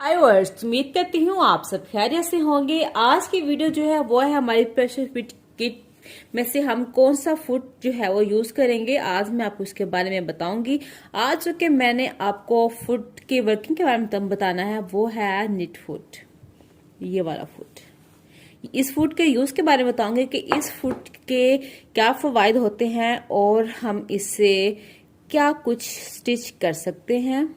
हाय verse, उम्मीद करती हूँ आप सब खैरियत से होंगे। आज की वीडियो जो है वो है हमारी प्रेशर फिट किट में से हम कौन सा फुट जो है वो यूज करेंगे। आज मैं आपको इसके बारे में बताऊंगी। आज जो कि मैंने आपको फुट की वर्किंग के बारे में तब बताना है वो है निट फुट, ये वाला फुट। इस फुट के यूज के बारे में बताऊंगी कि इस फुट के क्या फायदे होते हैं और हम इससे क्या कुछ स्टिच कर सकते हैं।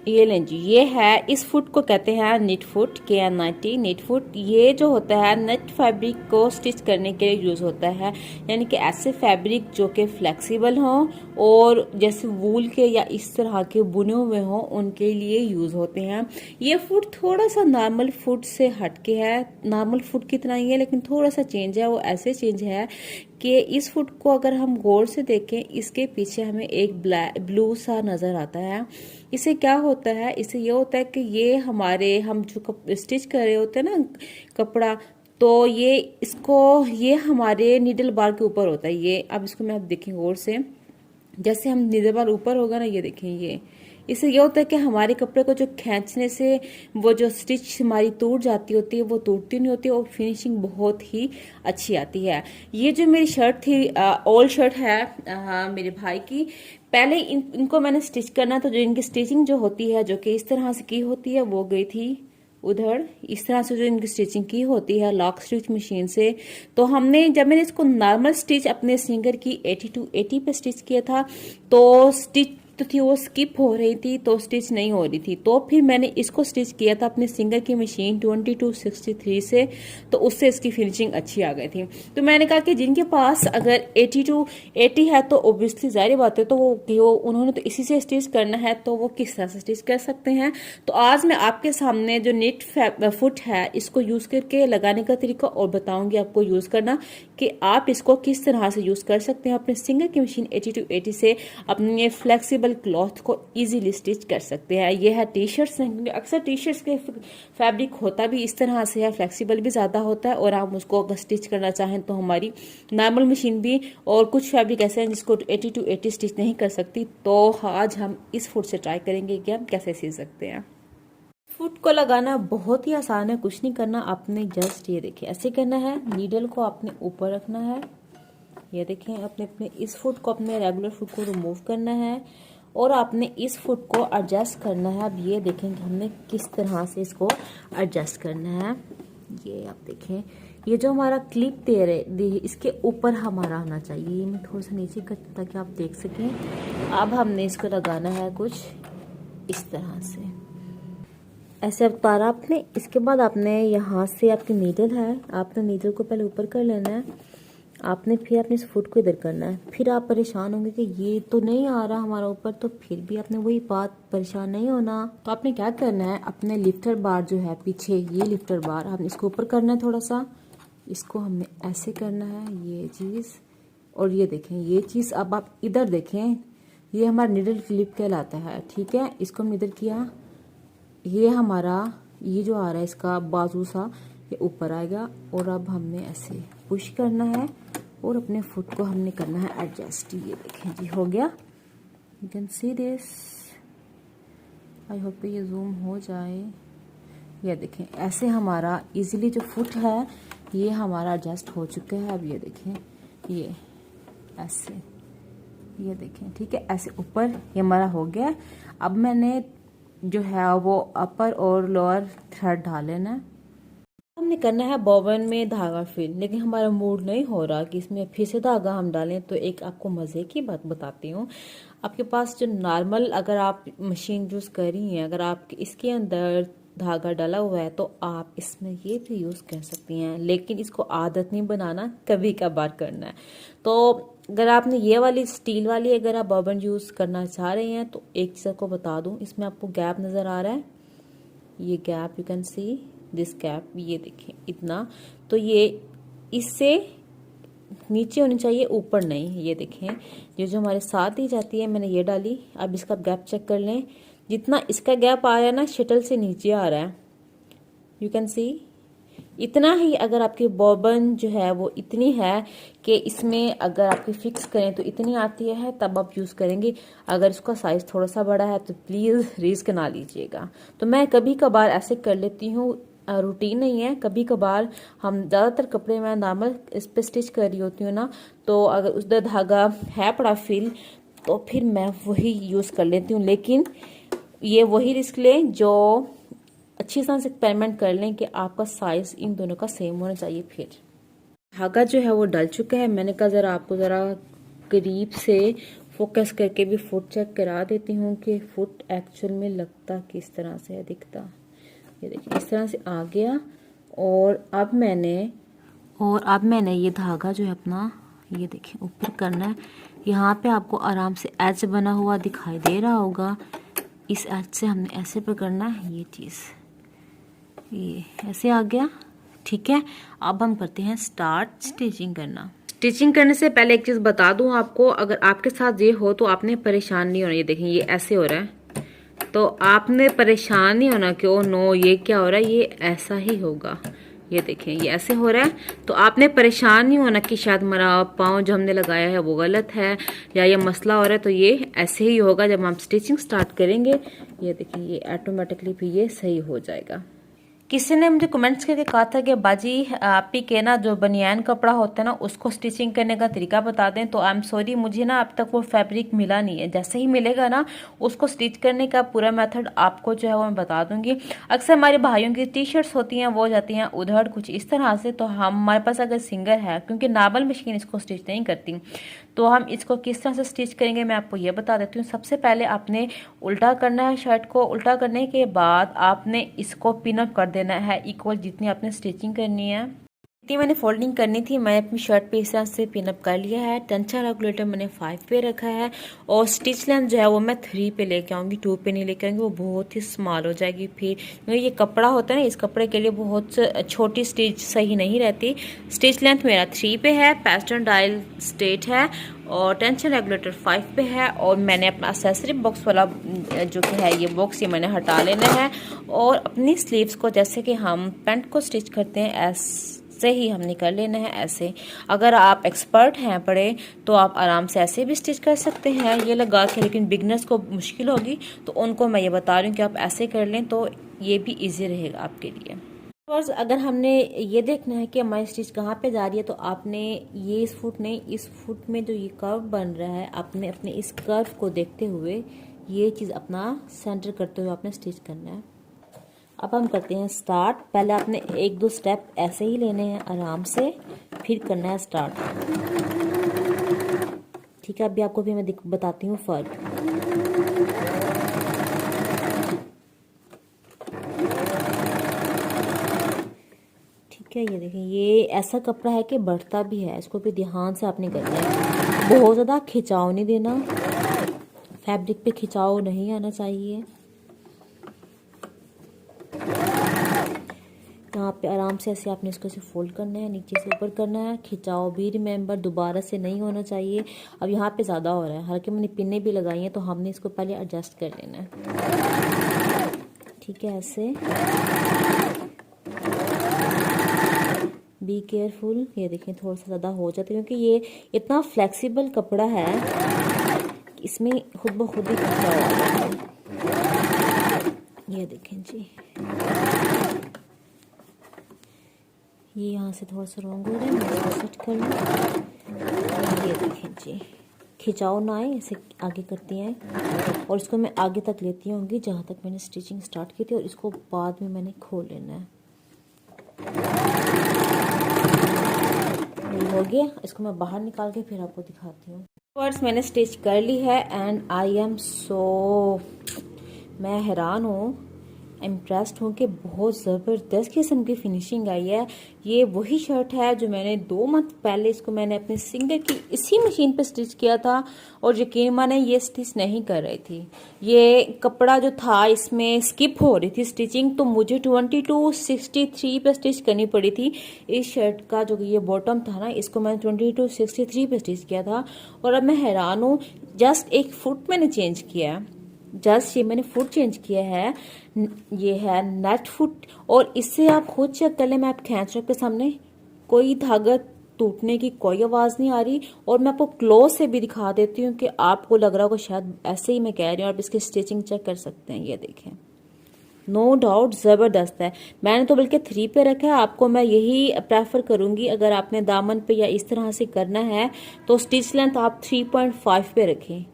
ये लें जी, ये है, इस फुट को कहते हैं knit foot, KN90 knit foot. ये जो होता है नेट फैब्रिक को स्टिच करने के लिए यूज होता है, यानी कि ऐसे फैब्रिक जो कि फ्लेक्सिबल हों और जैसे वूल के या इस तरह के बुने हुए हों उनके लिए यूज होते हैं। ये फुट थोड़ा सा नॉर्मल फुट से हटके है, नॉर्मल फुट की तरह ही है लेकिन थोड़ा सा चेंज है। वो ऐसे चेंज है कि इस फुट को अगर हम गौर से देखें, इसके पीछे हमें एक ब्लू सा नजर आता है। इससे क्या होता है, इससे ये होता है कि ये हमारे हम जो स्टिच कर रहे होते हैं ना कपड़ा, तो ये हमारे नीडल बार के ऊपर होता है। ये अब इसको मैं देखें गौर से, जैसे हम नीडल बार ऊपर होगा ना, ये देखें, ये इससे ये होता है कि हमारे कपड़े को जो खींचने से वो जो स्टिच हमारी टूट जाती होती है वो टूटती नहीं होती और फिनिशिंग बहुत ही अच्छी आती है। ये जो मेरी शर्ट थी, ओल्ड शर्ट है मेरे भाई की, पहले इनको मैंने स्टिच करना, तो जो इनकी स्टिचिंग जो होती है जो कि इस तरह से की होती है वो गई थी उधर। इस तरह से जो इनकी स्टिचिंग की होती है लॉक स्टिच मशीन से, तो जब मैंने इसको नॉर्मल स्टिच अपने सिंगर की 80 to 80 पे स्टिच किया था, तो स्टिच तो थी वो स्किप हो रही थी, तो स्टिच नहीं हो रही थी। तो फिर मैंने इसको स्टिच किया था अपने सिंगर की मशीन 2263 से, तो उससे इसकी फिनिशिंग अच्छी आ गई थी। तो मैंने कहा कि जिनके पास अगर 80 to 80 है तो ओब्वियसली जाहिर बात है, तो वो उन्होंने तो इसी से स्टिच करना है, तो वो किस तरह से स्टिच कर सकते हैं। तो आज मैं आपके सामने जो निट फुट है इसको यूज करके लगाने का तरीका और बताऊंगी आपको यूज करना, कि आप इसको किस तरह से यूज कर सकते हैं अपने सिंगर की मशीन 80 to 80 से अपने फ्लेक्सिबल क्लॉथ को इजीली स्टिच कर सकते हैं। ये है टी शर्ट्स, अक्सर टी शर्ट्स के फैब्रिक होता भी इस तरह से है, फ्लेक्सिबल भी ज्यादा होता है, और आप उसको अगर स्टिच करना चाहें तो हमारी नॉर्मल मशीन भी, और कुछ फैब्रिक ऐसे हैं जिसको 80 to 80 स्टिच नहीं कर सकती। तो आज हम इस फुट से ट्राई करेंगे कि हम कैसे सी सकते हैं। फुट को लगाना बहुत ही आसान है, कुछ नहीं करना। आपने जस्ट ये देखिए ऐसे करना है, नीडल को आपने ऊपर रखना है, ये देखें, अपने इस फुट को, अपने रेगुलर फुट को रिमूव करना है और आपने इस फुट को एडजस्ट करना है। अब ये देखें कि हमने किस तरह से इसको एडजस्ट करना है। ये आप देखें, ये जो हमारा क्लिप दे रहे इसके ऊपर हमारा आना चाहिए। ये मैं थोड़ा सा नीचे करती ताकि आप देख सकें। अब हमने इसको लगाना है कुछ इस तरह से, ऐसे उतारा आपने। इसके बाद आपने यहाँ से, आपकी नीडल है, आपने नीडल को पहले ऊपर कर लेना है, आपने फिर अपने इस फुट को इधर करना है। फिर आप परेशान होंगे कि ये तो नहीं आ रहा हमारा ऊपर, तो फिर भी आपने वही बात, परेशान नहीं होना। तो आपने क्या करना है, अपने लिफ्टर बार जो है पीछे, ये लिफ्टर बार हमने इसको ऊपर करना है थोड़ा सा, इसको हमने ऐसे करना है ये चीज़। और ये देखें ये चीज़, अब आप इधर देखें, ये हमारा निडल क्लिप कहलाता है, ठीक है। इसको हमने इधर किया, ये हमारा ये जो आ रहा है इसका बाजू सा ये ऊपर आएगा, और अब हमने ऐसे पुश करना है और अपने फुट को हमने करना है एडजस्ट। ये देखें जी, हो गया। You can see this, I hope ये जूम हो जाए। ये देखें ऐसे हमारा इजीली जो फुट है ये हमारा एडजस्ट हो चुका है। अब ये देखें, ये ऐसे, ये देखें, ठीक है, ऐसे ऊपर ये हमारा हो गया। अब मैंने जो है वो अपर और लोअर थ्रेड डाल लेना है। हमने करना है बॉबन में धागा फिल, लेकिन हमारा मूड नहीं हो रहा कि इसमें फिर से धागा हम डालें। तो एक आपको मज़े की बात बताती हूँ। आपके पास जो नॉर्मल, अगर आप मशीन यूज़ कर रही हैं, अगर आप इसके अंदर धागा डाला हुआ है तो आप इसमें ये भी यूज़ कर सकती हैं, लेकिन इसको आदत नहीं बनाना, कभी कभार करना है। तो अगर आपने ये वाली स्टील वाली अगर आप बॉबन यूज़ करना चाह रहे हैं, तो एक चीज़ आपको बता दूँ, इसमें आपको गैप नज़र आ रहा है, ये gap, you can see this gap, ये देखें इतना। तो ये इससे नीचे होनी चाहिए, ऊपर नहीं। ये देखें, ये जो हमारे साथ दी जाती है, मैंने ये डाली। अब इसका गैप चेक कर लें, जितना इसका गैप आ रहा है ना, शटल से नीचे आ रहा है, यू कैन सी। इतना ही अगर आपकी बॉबन जो है वो इतनी है कि इसमें अगर आपकी फिक्स करें तो इतनी आती है तब आप यूज़ करेंगे। अगर इसका साइज़ थोड़ा सा बड़ा है तो प्लीज़ रिस्क ना लीजिएगा। तो मैं कभी कभार ऐसे कर लेती हूँ, रूटीन नहीं है, कभी कभार। हम ज़्यादातर कपड़े मैं नॉर्मल इस पर स्टिच कर रही होती हूँ ना, तो अगर उसका धागा है बड़ा फिल तो फिर मैं वही यूज़ कर लेती हूँ। लेकिन ये वही रिस्क लें जो अच्छी तरह से एक्सपेरिमेंट कर लें कि आपका साइज इन दोनों का सेम होना चाहिए। फिर धागा जो है वो डल चुका है। मैंने कहा ज़रा आपको ज़रा करीब से फोकस करके भी फुट चेक करा देती हूँ कि फुट एक्चुअल में लगता किस तरह से है, दिखता। ये देखिए इस तरह से आ गया। और अब मैंने ये धागा जो है अपना, ये देखिए ऊपर करना है। यहाँ पे आपको आराम से एज बना हुआ दिखाई दे रहा होगा। इस एज से हमने ऐसे पकड़ना है, ये चीज़ ये ऐसे आ गया। ठीक है, अब हम करते हैं स्टार्ट स्टिचिंग करना। स्टिचिंग करने से पहले एक चीज़ बता दूं आपको, अगर आपके साथ ये हो तो आपने परेशान नहीं होना। ये देखें ये ऐसे हो रहा है, तो आपने परेशान नहीं होना कि ओ नो ये क्या हो रहा है, ये ऐसा ही होगा। ये देखें ये ऐसे हो रहा है, तो आपने परेशान नहीं होना कि शायद हमारा पाँव जो हमने लगाया है वो गलत है या ये मसला हो रहा है। तो ये ऐसे ही होगा जब हम स्टिचिंग स्टार्ट करेंगे। ये देखें ये ऑटोमेटिकली फिर ये सही हो जाएगा। किसी ने मुझे कमेंट्स करके कहा था कि बाजी आप ही के ना जो बनियान कपड़ा होता है ना उसको स्टिचिंग करने का तरीका बता दें। तो आई एम सॉरी, मुझे ना अब तक वो फैब्रिक मिला नहीं है। जैसे ही मिलेगा ना उसको स्टिच करने का पूरा मेथड आपको जो है वो मैं बता दूंगी। अक्सर हमारे भाइयों की टी शर्ट्स होती हैं वो जाती हैं उधड़ कुछ इस तरह से, तो हमारे पास अगर सिंगर है, क्योंकि नार्मल मशीन इसको स्टिच नहीं करती, तो हम इसको किस तरह से स्टिच करेंगे मैं आपको ये बता देती हूँ। सबसे पहले आपने उल्टा करना है शर्ट को। उल्टा करने के बाद आपने इसको पिन अप कर देना है इक्वल जितनी आपने स्टिचिंग करनी है। इतनी मैंने फोल्डिंग करनी थी, मैं अपनी शर्ट पे इस तरह से पिन अप कर लिया है। टेंशन रेगुलेटर मैंने 5 पे रखा है और स्टिच लेंथ जो है वो मैं 3 पे लेके आऊँगी, 2 पे नहीं लेके आऊँगी, वो बहुत ही स्मॉल हो जाएगी। फिर ये कपड़ा होता है ना, इस कपड़े के लिए बहुत छोटी स्टिच सही नहीं रहती। स्टिच लेंथ मेरा 3 पे है, पैटर्न डायल स्ट्रेट है और टेंशन रेगुलेटर 5 पे है। और मैंने अपना एक्सेसरी बॉक्स वाला जो कि है ये बॉक्स ये मैंने हटा लेना है। और अपनी स्लीव्स को जैसे कि हम पैंट को स्टिच करते हैं ऐसे ही हमने कर लेना है ऐसे। अगर आप एक्सपर्ट हैं बड़े तो आप आराम से ऐसे भी स्टिच कर सकते हैं ये लगा के, लेकिन बिगनर्स को मुश्किल होगी तो उनको मैं ये बता रही हूँ कि आप ऐसे कर लें तो ये भी ईजी रहेगा आपके लिए। अगर हमने ये देखना है कि हमारी स्टिच कहाँ पे जा रही है, तो आपने ये इस फुट नहीं, इस फुट में जो ये कर्व बन रहा है आपने अपने इस कर्व को देखते हुए ये चीज़ अपना सेंटर करते हुए आपने स्टिच करना है। अब हम करते हैं स्टार्ट। पहले आपने 1-2 स्टेप ऐसे ही लेने हैं आराम से, फिर करना है स्टार्ट। ठीक है, अभी आपको भी मैं बताती हूँ फर्क। क्या ये देखें ये ऐसा कपड़ा है कि बढ़ता भी है, इसको भी ध्यान से आपने करना है। बहुत ज़्यादा खिंचाव नहीं देना, फैब्रिक पे खिंचाव नहीं आना चाहिए। यहाँ पे आराम से ऐसे आपने इसको फोल्ड करना है, नीचे से ऊपर करना है। खिंचाव भी रिमेंबर दोबारा से नहीं होना चाहिए। अब यहाँ पे ज़्यादा हो रहा है, हालांकि मैंने पिने भी लगाई हैं तो हमने इसको पहले एडजस्ट कर लेना है। ठीक है, ऐसे बी केयरफुल। ये देखें थोड़ा सा ज़्यादा हो जाता है क्योंकि ये इतना फ्लेक्सिबल कपड़ा है कि इसमें खुद ब खुद ही खिंचाव आ जाता है। ये देखें जी, ये यहाँ से थोड़ा सा रॉन्ग हो रहा है, मैं सेट कर लूँ। ये देखें जी, खिंचाव ना आए, इसे आगे करती हैं और इसको मैं आगे तक लेती होंगी जहाँ तक मैंने स्टिचिंग स्टार्ट की थी, और इसको बाद में मैंने खोल लेना है। हो गया, इसको मैं बाहर निकाल के फिर आपको दिखाती हूँ। वर्ड्स मैंने स्टिच कर ली है एंड आई एम सो, मैं हैरान हूँ, इम्प्रेस्ड हूँ कि बहुत ज़बरदस्त किस्म की फिनिशिंग आई है। ये वही शर्ट है जो मैंने 2 मंथ पहले इसको मैंने अपने सिंगर की इसी मशीन पे स्टिच किया था और यकीन माने ये स्टिच नहीं कर रही थी। ये कपड़ा जो था इसमें स्किप हो रही थी स्टिचिंग, तो मुझे 2263 पे स्टिच करनी पड़ी थी। इस शर्ट का जो ये बॉटम था ना, इसको मैंने 2263 पे स्टिच किया था। और अब मैं हैरान हूँ, जस्ट 1 फुट मैंने चेंज किया है जस्ट ये मैंने फुट चेंज किया है, ये है नेट फुट। और इससे आप खुद चेक कर ले, मैं आप खींच रही हूँ आपके सामने, कोई धागा टूटने की कोई आवाज नहीं आ रही। और मैं आपको क्लोज से भी दिखा देती हूँ कि आपको लग रहा होगा शायद ऐसे ही मैं कह रही हूँ। आप इसकी स्टिचिंग चेक कर सकते हैं, ये देखें, नो डाउट जबरदस्त है। मैंने तो बल्कि 3 पे रखा है, आपको मैं यही प्रेफर करूंगी। अगर आपने दामन पे या इस तरह से करना है तो स्टिच लेंथ आप 3.5 पे रखें।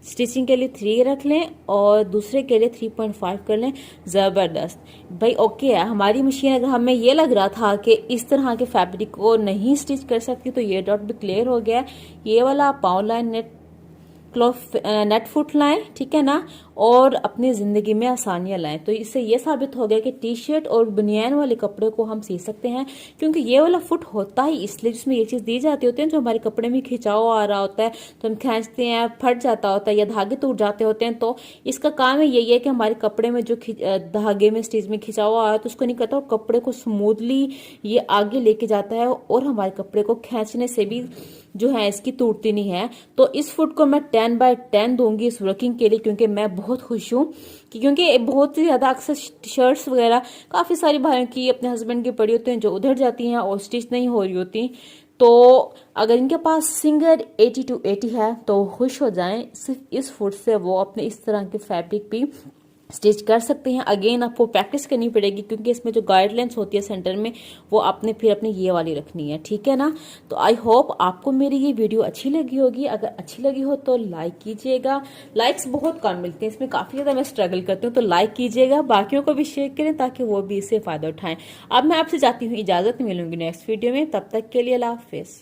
स्टिचिंग के लिए 3 रख लें और दूसरे के लिए 3.5 कर लें। जबरदस्त भाई, ओके है हमारी मशीन। अगर हमें ये लग रहा था कि इस तरह के फैब्रिक को नहीं स्टिच कर सकती तो ये डाउट भी क्लियर हो गया। ये वाला आप पाव लाइन नेट फुट लाएं, ठीक है ना, और अपनी जिंदगी में आसानियां लाएं। तो इससे ये साबित हो गया कि टी शर्ट और बनियान वाले कपड़े को हम सी सकते हैं, क्योंकि ये वाला फुट होता ही इसलिए जिसमें ये चीज दी जाती होती है। जो हमारे कपड़े में खिंचाव आ रहा होता है तो हम खींचते हैं, फट जाता होता है या धागे टूट जाते होते हैं, तो इसका काम है यही है कि हमारे कपड़े में जो धागे में स्टिच में खिंचाव आ रहा है तो उसको नहीं करता और कपड़े को स्मूथली ये आगे लेके जाता है और हमारे कपड़े को खींचने से भी जो है इसकी टूटती नहीं है। तो इस फुट को मैं 10x10 दूंगी इस वर्किंग के लिए, क्योंकि मैं बहुत खुश हूँ क्योंकि बहुत ही ज्यादा अक्सर शर्ट्स वगैरह काफी सारी भाइयों की अपने हस्बैंड की पड़ी होती हैं जो उधर जाती हैं और स्टिच नहीं हो रही होती। तो अगर इनके पास सिंगर 80 to 80 है तो खुश हो जाएं, सिर्फ इस फुट से वो अपने इस तरह के फैब्रिक भी स्टिच कर सकते हैं। अगेन आपको प्रैक्टिस करनी पड़ेगी क्योंकि इसमें जो गाइडलाइंस होती है सेंटर में वो आपने फिर अपनी ये वाली रखनी है, ठीक है ना। तो आई होप आपको मेरी ये वीडियो अच्छी लगी होगी। अगर अच्छी लगी हो तो लाइक कीजिएगा। लाइक्स बहुत कम मिलते हैं, इसमें काफी ज्यादा मैं स्ट्रगल करती हूँ, तो लाइक कीजिएगा, बाकियों को भी शेयर करें ताकि वो भी इससे फायदा उठाएं। अब मैं आपसे जाती हूँ इजाजत, मिलूंगी नेक्स्ट वीडियो में, तब तक के लिए अल्लाह हाफिज।